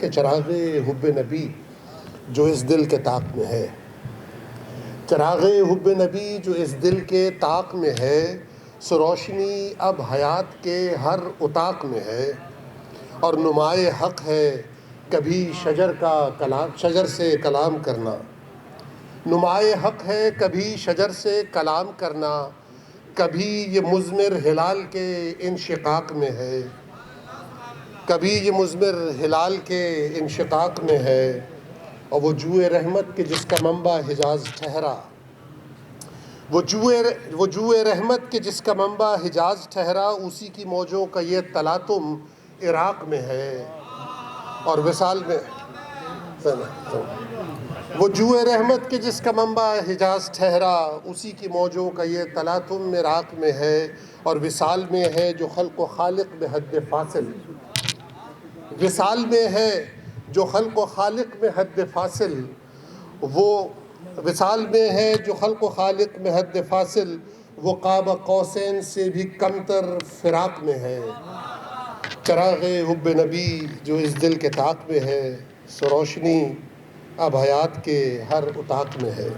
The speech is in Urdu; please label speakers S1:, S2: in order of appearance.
S1: کہ چراغ حب نبی جو اس دل کے طاق میں ہے، چراغ حب نبی جو اس دل کے طاق میں ہے، سو روشنی اب حیات کے ہر اتاق میں ہے، اور نمائے حق ہے کبھی شجر سے کلام کرنا، نمائے حق ہے کبھی شجر سے کلام کرنا، کبھی یہ مضمر ہلال کے انشقاق میں ہے، کبھی یہ مضمر ہلال کے انشقاق میں ہے، اور وہ جوئے رحمت کے جس کا منبع حجاز ٹھہرا، وہ جوئے رحمت کے جس کا منبع حجاز ٹھہرا، اسی کی موجوں کا یہ تلاطم عراق میں ہے، اور وصال میں وہ جوئے رحمت کے جس کا منبع حجاز ٹھہرا، اسی کی موجوں کا یہ تلاطم عراق میں ہے، اور وصال میں ہے جو خلق و خالق میں حد فاصل، وصال میں ہے جو خلق و خالق میں حد فاصل، وہ وصال میں ہے جو خلق و خالق میں حد فاصل، وہ قاب قوسین سے بھی کمتر فراق میں ہے، چراغ حب نبی جو اس دل کے طاق میں ہے، سو روشنی اب حیات کے ہر اتاق میں ہے۔